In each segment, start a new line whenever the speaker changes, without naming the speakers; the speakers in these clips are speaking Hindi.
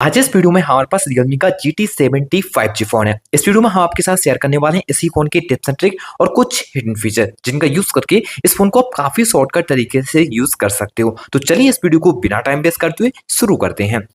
आज इस वीडियो में हमारे पास Realme का GT70 5G फोन है। इस वीडियो में हम आपके साथ शेयर करने वाले हैं इसी फोन के टिप्स एंड ट्रिक और कुछ हिडन फीचर जिनका यूज करके इस फोन को आप काफी शॉर्टकट तरीके से यूज कर सकते हो। तो चलिए इस वीडियो को बिना टाइम वेस्ट करते हुए शुरू करते हैं।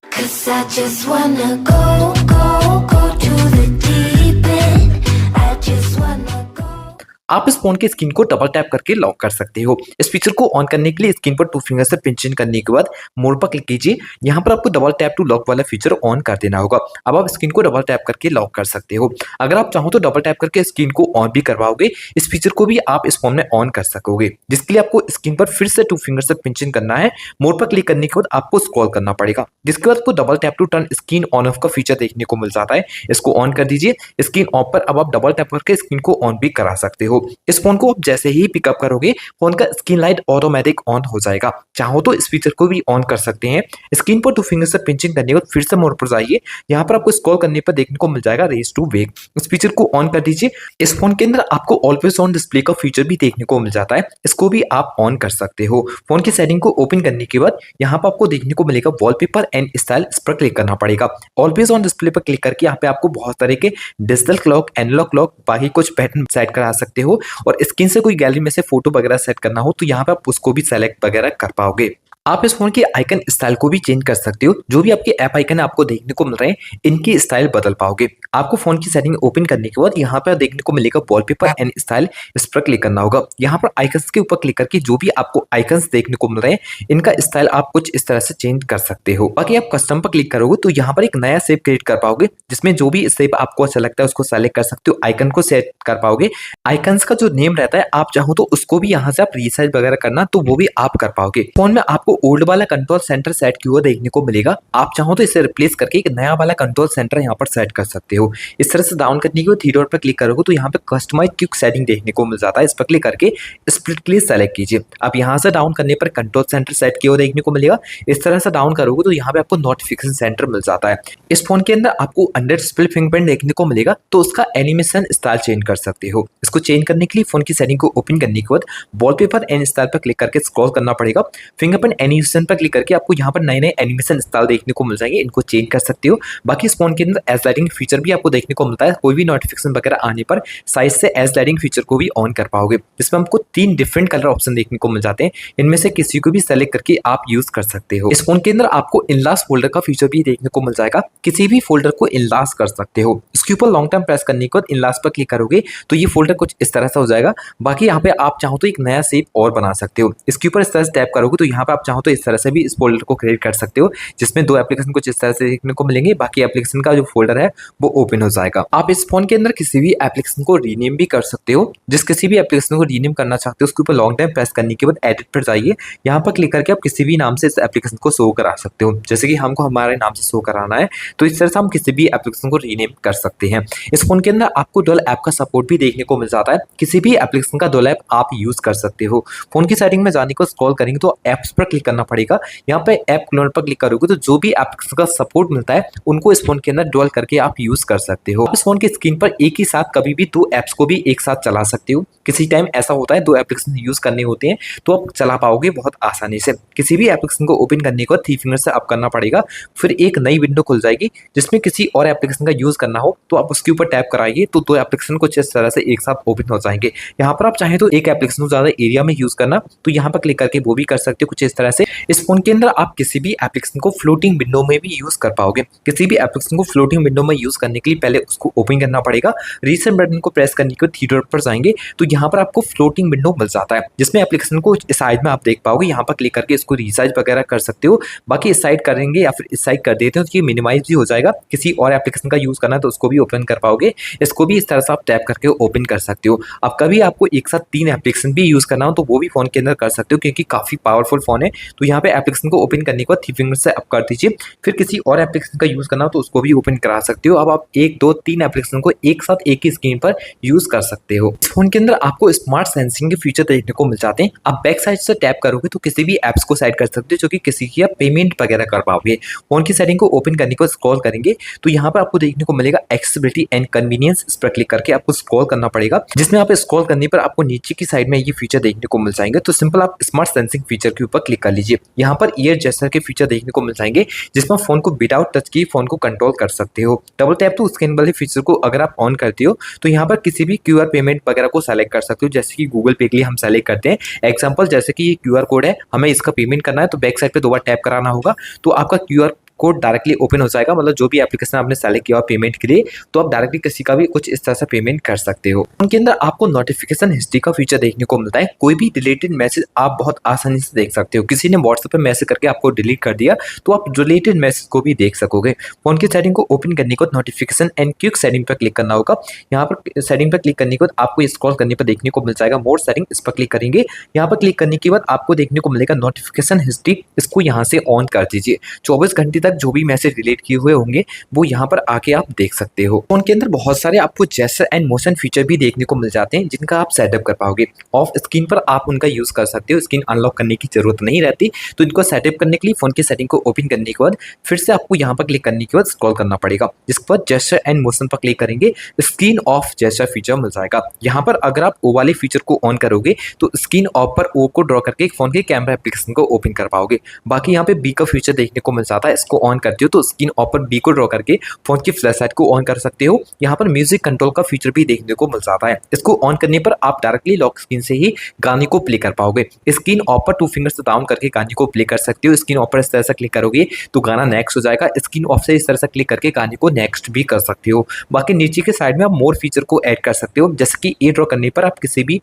आप इस फोन के स्क्रीन को डबल टैप करके लॉक कर सकते हो। इस फीचर को ऑन करने के लिए स्क्रीन पर 2 फिंगर से पिंच इन करने के बाद मोर पर क्लिक कीजिए। यहाँ पर आपको डबल टैप टू लॉक वाला फीचर ऑन कर देना होगा। अब आप स्क्रीन को डबल टैप करके लॉक कर सकते हो। अगर आप चाहो तो डबल टैप करके स्क्रीन को ऑन भी करवाओगे, इस फीचर को भी आप इस फोन में ऑन कर सकोगे, जिसके लिए आपको स्क्रीन पर फिर से 2 फिंगर से पिंच इन करना है। मोर पर क्लिक करने के बाद आपको स्क्रॉल करना पड़ेगा, जिसके बाद आपको double tap to turn screen on off का फीचर देखने को मिल जाता है। इसको ऑन कर दीजिए। स्क्रीन ऑफ पर अब आप डबल टैप करके स्क्रीन को ऑन भी करा सकते हो। इस फोन को जैसे ही पिकअप करोगे फोन का स्क्रीन लाइट ऑटोमेटिक ऑन हो जाएगा। चाहो तो इस फीचर को भी ऑन कर सकते हैं। स्क्रीन पर 2 फिंगर से पिंचिंग करने के बाद फिर से मोड पर जाइए। यहाँ पर आपको स्क्रॉल करने पर देखने को मिल जाएगा रेज टू वेक। इस फीचर को ऑन कर दीजिए। इस फोन के अंदर आपको ऑलवेज ऑन डिस्प्ले का फीचर भी देखने को मिल जाता है। इसको भी आप ऑन कर सकते हो। फोन की सेटिंग को ओपन करने के बाद यहाँ पर आपको देखने को मिलेगा वॉलपेपर एंड स्टाइल, इस पर क्लिक करना पड़ेगा। ऑलवेज ऑन डिस्प्ले पर क्लिक करके यहाँ पे आपको बहुत तरह के डिजिटल क्लॉक, एनालॉग क्लॉक, बाकी कुछ पैटर्न सेट करा सकते हो। और स्क्रीन से कोई गैलरी में से फोटो वगैरह सेट करना हो तो यहाँ पे आप उसको भी सेलेक्ट वगैरह कर पाओगे। आप इस फोन के आइकन स्टाइल को भी चेंज कर सकते हो। जो भी आपके ऐप आइकन आपको देखने को मिल रहे हैं इनकी स्टाइल बदल पाओगे। आपको फोन की सेटिंग ओपन करने के बाद यहाँ पर देखने को मिलेगा वॉलपेपर एंड स्टाइल, इस पर क्लिक करना होगा। यहाँ पर आइकन्स के ऊपर क्लिक करके जो भी आपको आइकन्स देखने को मिल रहे हैं इनका स्टाइल आप कुछ इस तरह से चेंज कर सकते हो। बाकी आप कस्टम पर क्लिक करोगे तो यहाँ पर एक नया शेप क्रिएट कर पाओगे, जिसमें जो भी शेप आपको अच्छा लगता है उसको सेलेक्ट कर सकते हो। आइकन को सेट कर पाओगे। आइकन्स का जो नेम रहता है आप चाहो तो उसको भी यहाँ से आप रीसाइज वगैरह करना तो वो भी आप कर पाओगे। फोन में आपको ओल्ड वाला कंट्रोल सेंटर सेट किया हुआ देखने को मिलेगा। आप चाहो तो इसे रिप्लेस करके एक नया वाला कंट्रोल सेंटर यहाँ पर सेट कर सकते हो। इस तरह से डाउन करने के बाद थ्री डॉट पर क्लिक करोगे तो यहाँ पे कस्टमाइज क्विक सेटिंग देखने को मिल जाता है। इस पर क्लिक करके स्प्लिट के लिए सेलेक्ट कीजिए। अब यहाँ से डाउन करने पर कंट्रोल सेंटर सेट किया हुआ देखने को मिलेगा। इस तरह से डाउन करोगे तो यहाँ पे आपको नोटिफिकेशन सेंटर मिल जाता है। इस फोन के अंदर आपको अंडर डिस्प्ले फिंगरप्रिंट देखने को मिलेगा, तो उसका एनिमेशन स्टाइल चेंज कर सकते हो। इसको चेंज करने के लिए फोन की सेटिंग को ओपन करने के बाद वॉलपेपर एंड स्टाइल पर क्लिक करके स्क्रॉल करना पड़ेगा। फिंगरप्रिंट एनिमेशन पर क्लिक करके आपको यहाँ पर नए नए एनिमेशन स्टाइल देखने को मिल जाएंगे, इनको चेंज कर सकते हो। बाकी इस फोन के अंदर एज लाइटिंग फीचर भी आपको देखने को मिलता है। कोई भी नोटिफिकेशन वगैरह आने पर साइड से एज लाइटिंग फीचर को भी ऑन कर पाओगे। इसमें हमको 3 डिफरेंट कलर ऑप्शन देखने को मिल जाते हैं। इनमें से किसी को भी सेलेक्ट करके आप यूज कर सकते हो। इस फोन के अंदर आपको इनलास्ट फोल्डर का फीचर भी देखने को मिल जाएगा। किसी भी फोल्डर को इनलास्ट कर सकते हो। इसके ऊपर लॉन्ग टर्म प्रेस करने के बाद इनलास्ट पर क्लिक करोगे तो ये फोल्डर कुछ इस तरह से हो जाएगा। बाकी यहाँ पे आप चाहो तो एक नया शेप और बना सकते हो। इसके ऊपर इस तरह से टैप करोगे तो यहाँ पे आप चाहो तो इस तरह से भी इस फोल्डर को क्रिएट कर सकते हो, जिसमें 2 एप्लीकेशन कुछ इस तरह से देखने को मिलेंगे। बाकी एप्लीकेशन का जो फोल्डर है वो ओपन हो जाएगा। आप इस फोन के अंदर किसी भी एप्लीकेशन को रीनेम भी कर सकते हो। जिस किसी भी एप्लीकेशन को रीनेम करना चाहते हो उसके ऊपर लॉन्ग टाइम प्रेस करने के बाद एडिट पर जाइए। यहाँ पर क्लिक करके आप किसी भी नाम से इस एप्लीकेशन को शो करा सकते हो। जैसे कि हमको हमारे नाम से शो कराना है तो इस तरह से हम किसी भी एप्लीकेशन को रीनेम कर सकते हैं। इस फोन के अंदर आपको डुअल ऐप का सपोर्ट भी देखने को मिल जाता है। किसी भी एप्लीकेशन का डुअल ऐप आप यूज कर सकते हो। फोन की सेटिंग में जाने को स्क्रॉल करेंगे तो एप्स पर क्लिक करना पड़ेगा। यहाँ पे ऐप क्लोनर पर क्लिक करोगे तो जो भी एप्लीकेशन का सपोर्ट मिलता है उनको इस फोन के अंदर डुअल करके आप यूज कर सकते हो। इस फोन की स्क्रीन पर एक ही साथ कभी भी 2 एप्स को भी एक साथ चला सकते हो। किसी टाइम ऐसा होता है 2 एप्लीकेशन यूज करने होते हैं तो आप चला पाओगे बहुत आसानी से। किसी भी एप्लीकेशन को ओपन करने के बाद 3 फिंगर से अप करना पड़ेगा, फिर एक नई विंडो खुल जाएगी जिसमें किसी और एप्लीकेशन का यूज करना हो तो आप उसके ऊपर टैप कराइए तो 2 एप्लीकेशन कुछ इस तरह से एक साथ ओपन हो जाएंगे। यहाँ पर आप चाहें तो एक एप्लीकेशन को ज्यादा एरिया में यूज करना तो यहाँ पर क्लिक करके वो भी कर सकते हो कुछ इस तरह से। इस फोन के अंदर आप किसी भी एप्लीकेशन को फ्लोटिंग विंडो में भी यूज कर पाओगे। किसी भी एप्लीकेशन को फ्लोटिंग विंडो में यूज करने के लिए पहले उसको ओपन करना पड़ेगा। रीसेट बटन को प्रेस करने के बाद थ्री डॉट पर जाएंगे तो यहाँ पर आपको फ्लोटिंग विंडो मिल जाता है, जिसमें एप्लीकेशन को इस साइड में आप देख पाओगे। यहाँ पर क्लिक करके इसको रीसाइज वगैरह कर सकते हो। बाकी इस साइड करेंगे या फिर इस साइड कर देते हो तो ये मिनिमाइज भी हो जाएगा। किसी और एप्लीकेशन का यूज करना है तो उसको भी ओपन कर पाओगे। इसको भी इस तरह से आप टैप करके ओपन कर सकते हो। अब कभी आपको एक साथ 3 एप्लीकेशन भी यूज करना हो तो वो भी फोन के अंदर कर सकते हो, क्योंकि काफी पावरफुल फोन है। तो यहाँ पे एप्लीकेशन को ओपन करने के बाद 3 फिंगर से अप कर दीजिए। फिर किसी और एप्लीकेशन का यूज करना हो तो उसको भी ओपन करा सकते हो। अब आप 1, 2, 3 एप्लीकेशन को एक साथ एक ही स्क्रीन पर यूज कर सकते हो। इस फोन के अंदर आपको स्मार्ट सेंसिंग के फीचर देखने को मिल जाते हैं। आप बैक साइड से टैप करोगे तो किसी भी एप्स को साइड कर सकते हो जो कि किसी की आप पेमेंट वगैरह कर पाओगे। फोन की सेटिंग को ओपन करने के बाद स्क्रॉल करेंगे तो यहाँ पर आपको देखने को मिलेगा एक्सेसिबिलिटी एंड कन्वीनियंस। इस पर क्लिक करके आपको स्क्रॉल करना पड़ेगा, जिसमें आप स्क्रॉल करने पर आपको नीचे की साइड में ये फीचर देखने को मिल जाएंगे। तो सिंपल आप स्मार्ट सेंसिंग फीचर के ऊपर क्लिक कर लीजिए। यहाँ पर ईयर जेस्चर के फीचर देखने को मिल जाएंगे, जिसमें फोन को विदाउट टच की फोन को कंट्रोल कर सकते हो। डबल टैप टू स्कैन वाले फीचर को अगर आप ऑन करते हो तो यहाँ पर किसी भी क्यूआर पेमेंट वगैरह को सेलेक्ट कर सकते हो, जैसे कि गूगल पे के लिए हम सेलेक्ट करते हैं। एग्जाम्पल जैसे कि ये क्यूआर कोड है, हमें इसका पेमेंट करना है तो बैक साइड पे 2 बार टैप कराना होगा, तो आपका क्यूआर कोड डायरेक्टली ओपन हो जाएगा। मतलब जो भी एप्लीकेशन आपने सेलेक्ट किया पेमेंट के लिए, तो आप डायरेक्टली किसी का भी कुछ इस तरह से पेमेंट कर सकते हो। उनके अंदर आपको नोटिफिकेशन हिस्ट्री का फीचर देखने को मिलता है। कोई भी डिलीटेड मैसेज आप बहुत आसानी से देख सकते हो। किसी ने व्हाट्सएप पे मैसेज करके आपको डिलीट कर दिया तो आप डिलीटेड मैसेज को भी देख सकोगे। फोन की सेटिंग को ओपन करने के बाद नोटिफिकेशन एंड क्विक सेटिंग पर क्लिक करना होगा। यहाँ पर सेटिंग पर क्लिक करने के बाद आपको स्क्रॉल करने पर देखने को मिल जाएगा मोर सेटिंग, इस पर क्लिक करेंगे। यहाँ पर क्लिक करने के बाद आपको देखने को मिलेगा नोटिफिकेशन हिस्ट्री, इसको यहाँ से ऑन कर दीजिए। 24 घंटे तक जो भी मैसेज डिलीट किए हुए होंगे वो यहाँ पर आके आप देख सकते हो। फोन के अंदर बहुत सारे आपको जेस्चर एंड मोशन फीचर भी देखने को मिल जाते हैं, जिनका आप सेटअप कर पाओगे। ऑफ स्क्रीन पर आप उनका यूज कर सकते हो, स्क्रीन अनलॉक करने की जरूरत नहीं रहती। तो इनको सेटअप करने के लिए फोन की सेटिंग को ओपन करने के बाद फिर से आपको यहाँ पर क्लिक करने के बाद स्क्रॉल करना पड़ेगा। जिसके बाद जेस्चर एंड मोशन पर क्लिक करेंगे, स्क्रीन ऑफ जेस्चर फीचर मिल जाएगा। यहाँ पर अगर आप ओ वाले फीचर को ऑन करोगे तो स्क्रीन ऑफ पर ओ को ड्रॉ करके फोन के कैमरा एप्लीकेशन को ओपन कर पाओगे। बाकी यहाँ पे बी का फीचर देखने को मिल जाता है, इसको ऑन करते हो तो स्क्रीन ऑफ पर बी को ड्रॉ करके फोन की फ्लैश लाइट को ऑन कर सकते हो। यहाँ पर म्यूजिक कंट्रोल का फीचर भी देखने को मिल जाता है। इसको ऑन करने पर आप डायरेक्टली लॉक स्क्रीन से ही गाने को प्ले कर पाओगे। स्क्रीन ऑफ पर 2 फिंगर्स डाउन करके गाने को प्ले कर सकते हो। स्क्रीन ऑफ पर इस तरह से क्लिक करोगे तो गाना नेक्स्ट हो जाएगा। स्क्रीन ऑफ से इस तरह से क्लिक करके गाने को नेक्स्ट भी कर सकते हो। बाकी नीचे के साइड में आप मोर फीचर को ऐड कर सकते हो, जैसे कि ए ड्रॉ करने पर आप किसी भी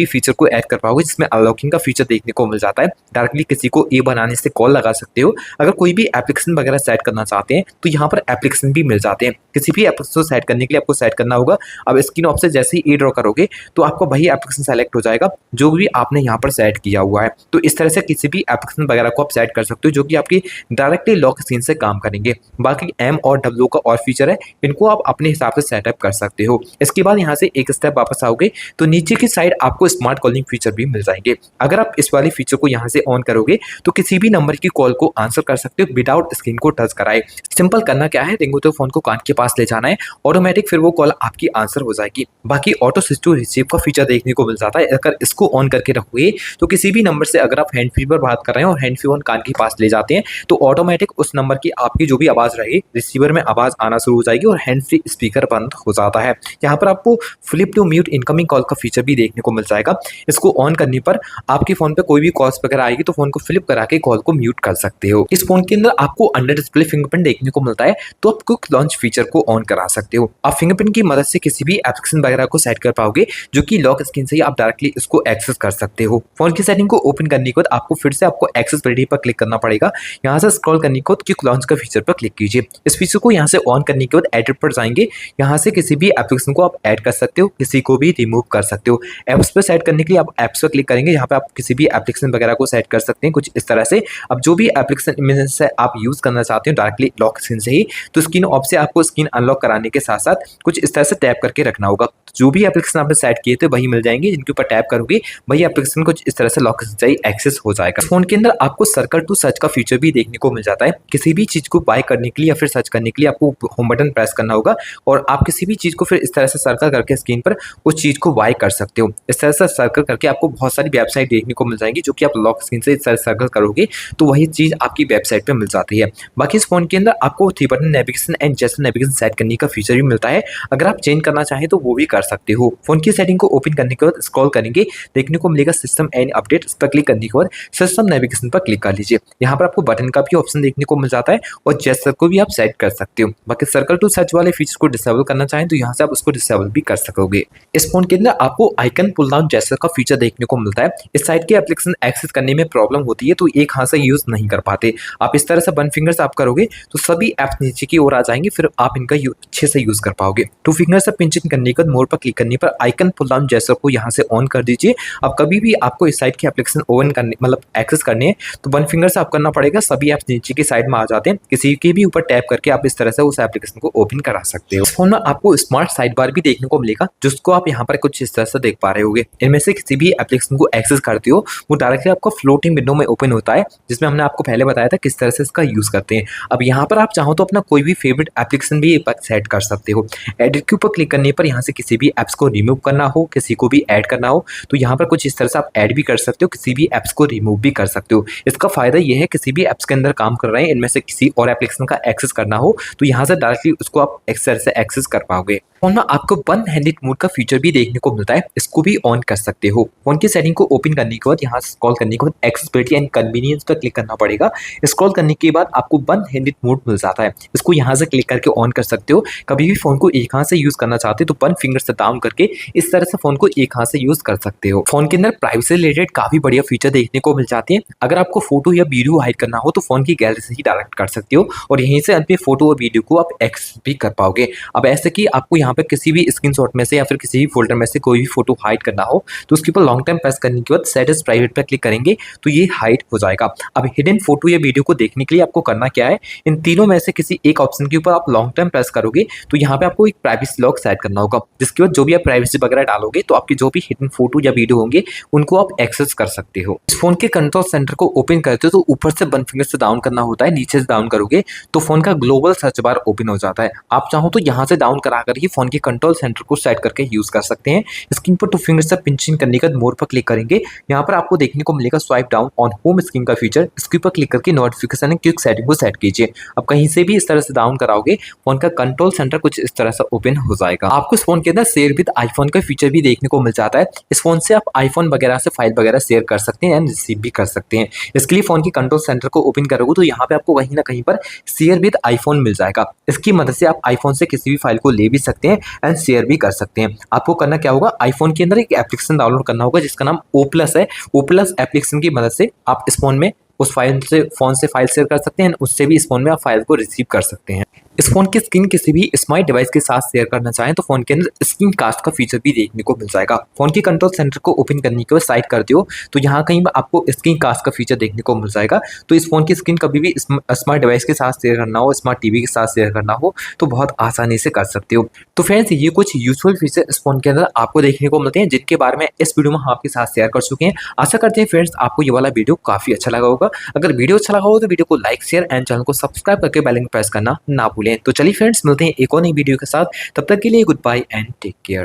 फीचर को ऐड कर पाओगे, जिसमें अनलॉकिंग का फीचर देखने को मिल जाता है। डायरेक्टली किसी को ए बनाने से कॉल लगा सकते हो। अगर कोई भी एप्लीकेशन वगैरह सेट करना चाहते हैं तो यहाँ पर एप्लीकेशन भी मिल जाते हैं। किसी भी एप्लीकेशन को सेट करने के लिए आपको सेट करना होगा। अब स्क्रीन ऑफ से जैसे ही ए ड्रॉ करोगे तो आपका वही एप्लीकेशन सेलेक्ट हो जाएगा जो भी आपने यहाँ पर सेट किया हुआ है। तो इस तरह से किसी भी एप्लीकेशन वगैरह को आप सेट कर सकते हो जो कि आपकी डायरेक्टली लॉक स्क्रीन से काम करेंगे। बाकी एम और डब्ल्यू का और फीचर है, इनको आप अपने हिसाब से सेटअप कर सकते हो। इसके बाद यहाँ से एक स्टेप वापस आओगे तो नीचे की साइड आपको स्मार्ट कॉलिंग फीचर भी मिल जाएंगे। अगर आप इस वाले फीचर को यहाँ से ऑन करोगे तो किसी भी नंबर की कॉल को आंसर कर सकते हो विदाउट स्क्रीन को टच कराए। सिंपल करना क्या है, रिंग तो फोन को कान के पास ले जाना है, ऑटोमेटिक फिर वो कॉल आपकी आंसर हो जाएगी। बाकी ऑटो स्विच टू रिसीव का फीचर देखने को मिल जाता है। अगर इसको ऑन करके रखोगे तो किसी भी नंबर से अगर आप हैंड फ्री पर बात कर रहे हैं और हैंड फ्री फोन कान के पास ले जाते हैं तो ऑटोमेटिक उस नंबर की आपकी जो भी आवाज रहेगी रिसीवर में आवाज आना शुरू हो जाएगी और हैंड फ्री स्पीकर बंद हो जाता है। यहाँ पर आपको flip to mute incoming call का फीचर भी देखने को मिल जाएगा। इसको ऑन करने पर आपके फोन पे कोई भी कॉल्स वगैरह आएगी तो फोन को फ्लिप करा के कॉल को म्यूट कर सकते हो। इस फोन के अंदर आपको अंडर डिस्प्ले फिंगरप्रिंट देखने को मिलता है, तो आप क्विक लॉन्च फीचर को ऑन करा सकते हो। आप फिंगरप्रिंट की मदद से किसी भी एप्लीकेशन वगैरह को सेट कर पाओगे जो कि लॉक स्क्रीन से ही आप डायरेक्टली इसको एक्सेस कर सकते हो। फोन की सेटिंग को ओपन करने के बाद आपको फिर से आपको एक्सेसिबिलिटी पर क्लिक करना पड़ेगा। यहाँ से स्क्रॉल करने के बाद क्विक लॉन्च का फीचर पर क्लिक कीजिए। इस फीचर को यहाँ से ऑन करने के बाद एडिट पर जाएंगे। यहाँ से किसी भी एप्लीकेशन को आप ऐड कर सकते हो, किसी को भी रिमूव कर सकते हो। एप्स पर सेट करने के लिए आप एप्स पर क्लिक करेंगे। यहाँ पे आप किसी भी एप्लीकेशन वगैरह को सेट कर सकते हैं कुछ इस तरह से। अब जो भी एप्लीकेशन में से आप यूज करना चाहते हो डायरेक्टली लॉक स्क्रीन से ही, तो स्क्रीन ऑफ से आपको स्क्रीन अनलॉक कराने के साथ साथ कुछ इस तरह से टैप करके रखना होगा। जो भी एप्लीकेशन आपने सेट किए थे वही मिल जाएंगे, जिनके ऊपर टैप करोगे वही एप्लीकेशन कुछ इस तरह से लॉक से ही एक्सेस हो जाएगा। फोन के अंदर आपको सर्कल टू सर्च का फीचर भी देखने को मिल जाता है। किसी भी चीज को बाय करने के लिए या फिर सर्च करने के लिए आपको होम बटन प्रेस करना होगा और आप किसी भी चीज को फिर इस तरह से सर्कल करके स्क्रीन पर उस चीज को बाय कर सकते हो। इस तरह से सर्कल करके आपको बहुत सारी वेबसाइट देखने को मिल जाएंगी जो कि आप लॉक स्क्रीन से इस तरह सर्कल करोगे तो वही चीज आपकी वेबसाइट पे मिल जाती है। बाकी इस फोन के अंदर आपको 3 button navigation and gesture navigation set करने का फीचर भी मिलता है। अगर आप चेंज करना चाहें तो वो भी कर सकते हो। फोन की सेटिंग को ओपन करने के बाद स्क्रॉल करेंगे, देखने को मिलेगा सिस्टम एंड अपडेट। इस पर क्लिक करने के बाद सिस्टम नेविगेशन पर क्लिक कर लीजिए। यहाँ पर आपको बटन का भी ऑप्शन देखने को मिल जाता है और जेस्चर को भी आप सेट कर सकते हो। बाकी सर्कल टू सर्च वाले फीचर को डिसेबल करना चाहें तो यहाँ से आप उसको डिसेबल भी कर सकोगे। इस फोन के अंदर आपको आइकन पुल डाउन जेस्चर का फीचर देखने को मिलता है। इस साइड के एप्लीकेशन एक्सेस करने में प्रॉब्लम होती है तो एक हाथ से यूज नहीं कर पाते। आप इस तरह से 1 फिंगर से आप करोगे तो सभी ऐप्स नीचे की ओर आ जाएंगे, फिर आप इनका अच्छे से यूज कर पाओगे। 2 फिंगर से पिंचिंग करने के बाद मोर पर क्लिक करने पर आइकन पुल डाउन जेस्चर को यहाँ से ऑन कर दीजिए। अब कभी भी आपको इस साइड की एप्लीकेशन ओपन करने मतलब एक्सेस करने हैं तो 1 फिंगर से आप करना पड़ेगा। सभी ऐप्स नीचे की साइड में आ जाते हैं। किसी के भी ऊपर टैप करके आप इस तरह से उस एप्लीकेशन को ओपन करा सकते हो। इस फोन में आपको स्मार्ट साइड बार भी देखने को मिलेगा जिसको आप यहाँ पर कुछ इस तरह से देख पा रहे हो। होगे। इनमें से किसी भी एप्लीकेशन को एक्सेस करते हो वो डायरेक्टली आपको फ्लोटिंग विंडो में ओपन होता है, जिसमें हमने आपको पहले बताया था किस तरह से इसका यूज़ करते हैं। अब यहाँ पर आप चाहो तो अपना कोई भी फेवरेट एप्लीकेशन भी सेट कर सकते हो। एडिट के ऊपर क्लिक करने पर यहाँ से किसी भी ऐप्स को रिमूव करना हो, किसी को भी ऐड करना हो, तो यहाँ पर कुछ इस तरह से आप ऐड भी कर सकते हो, किसी भी ऐप्स को रिमूव भी कर सकते हो। इसका फ़ायदा ये है किसी भी ऐप्स के अंदर काम कर रहे हैं, इनमें से किसी और एप्लीकेशन का एक्सेस करना हो तो यहाँ से डायरेक्टली उसको आप इस तरह से एक्सेस कर पाओगे। फ़ोन में आपको वन हैंडेड मोड का फीचर भी देखने को मिलता है, इसको भी ऑन कर सकते हो। फ़ोन की सेटिंग को ओपन करने के बाद यहाँ से स्क्रॉल करने के बाद एक्सेसिबिलिटी एंड कन्वीनियंस पर क्लिक करना पड़ेगा। स्क्रॉल करने के बाद आपको वन हैंडेड मोड मिल जाता है, इसको यहाँ से क्लिक करके ऑन कर सकते हो। कभी भी फ़ोन को एक हाथ से यूज़ करना चाहते हो तो वन फिंगर से डाउन करके इस तरह से फ़ोन को एक हाथ से यूज़ कर सकते हो। फ़ोन के अंदर प्राइवेसी रिलेटेड काफ़ी बढ़िया फीचर देखने को मिल जाते हैं। अगर आपको फोटो या वीडियो हाइड करना हो तो फ़ोन की गैलरी से ही डायरेक्ट कर सकते हो और यहीं से अपने फोटो और वीडियो को आप एक्सेस भी कर पाओगे। अब ऐसे कि आपको यहाँ पे किसी भी स्क्रीनशॉट में से या फिर किसी भी फोल्डर में से कोई भी फोटो हाइड करना हो तो उसके ऊपर लॉन्ग टाइम प्रेस करने के बाद सेट एज प्राइवेट पर क्लिक करेंगे तो ये हाइड हो जाएगा। अब हिडन फोटो या वीडियो को देखने के लिए आपको करना क्या है, इन तीनों में से किसी एक ऑप्शन के ऊपर आप लॉन्ग टाइम प्रेस करोगे तो यहाँ पे आपको एक प्राइवेसी लॉक सेट करना होगा, जिसके बाद जो भी आप प्राइवेसी वगैरह डालोगे तो आपकी जो भी हिडन फोटो या वीडियो होंगे उनको आप एक्सेस कर सकते हो। इस फोन के कंट्रोल सेंटर को ओपन करते हो तो ऊपर से वन फिंगर से डाउन करना होता है, नीचे से डाउन करोगे तो फोन का ग्लोबल सर्च बार ओपन हो जाता है। आप चाहो तो यहाँ से डाउन कराकर ही फोन के कंट्रोल सेंटर को सेट करके यूज कर सकते हैं। स्क्रीन पर टू फिंगर से पिंचिंग करने के बाद मोर पर क्लिक करेंगे, यहाँ पर आपको देखने को मिलेगा swipe down on home screen का फीचर। इसके ऊपर क्लिक करके नोटिफिकेशन एंड क्विक सेटिंग को सेट कीजिए। अब कहीं से भी इस तरह से डाउन कराओगे फोन का कंट्रोल सेंटर कुछ इस तरह से ओपन हो जाएगा। आपको इस फोन के अंदर शेयर विद आईफोन का फीचर भी देखने को मिल जाता है। इस फोन से आप आईफोन वगैरह से फाइल वगैरह शेयर कर सकते हैं एंड रिसीव भी कर सकते हैं। इसके लिए फोन के कंट्रोल सेंटर को ओपन करोगे तो यहाँ पे आपको कहीं ना कहीं पर शेयर विद आईफोन मिल जाएगा। इसकी मदद से आप आईफोन से किसी भी फाइल को ले भी सकते हैं एंड शेयर भी कर सकते हैं। आपको करना क्या होगा, आईफोन के अंदर एक एप्लीकेशन डाउनलोड करना होगा जिसका नाम ओ प्लस है। ओ प्लस एप्लीकेशन की मदद से आप इस फोन में उस फाइल से फोन से फाइल शेयर कर सकते हैं, उससे भी इस फोन में आप फाइल को रिसीव कर सकते हैं। इस फोन की स्क्रीन किसी भी स्मार्ट डिवाइस के साथ शेयर करना चाहें तो फोन के अंदर स्क्रीन कास्ट का फीचर भी देखने को मिल जाएगा। फोन की कंट्रोल सेंटर को ओपन करने के बाद साइड करते हो तो यहाँ कहीं आपको स्क्रीन कास्ट का फीचर देखने को मिल जाएगा। तो इस फोन की स्क्रीन कभी भी स्मार्ट डिवाइस के साथ शेयर करना हो, स्मार्ट टीवी के साथ शेयर करना हो तो बहुत आसानी से कर सकते हो। तो फ्रेंड्स ये कुछ यूजफुल फीचर इस फोन के अंदर आपको देखने को मिलते हैं जिनके बारे में इस वीडियो में हम आपके साथ शेयर कर चुके हैं। आशा करते हैं फ्रेंड्स आपको ये वाला वीडियो काफी अच्छा लगा होगा। अगर वीडियो अच्छा लगा हो तो वीडियो को लाइक शेयर एंड चैनल को सब्सक्राइब करके बेल आइकन प्रेस करना ना भूलें। तो चलिए फ्रेंड्स मिलते हैं एक और नई वीडियो के साथ, तब तक के लिए goodbye and take care.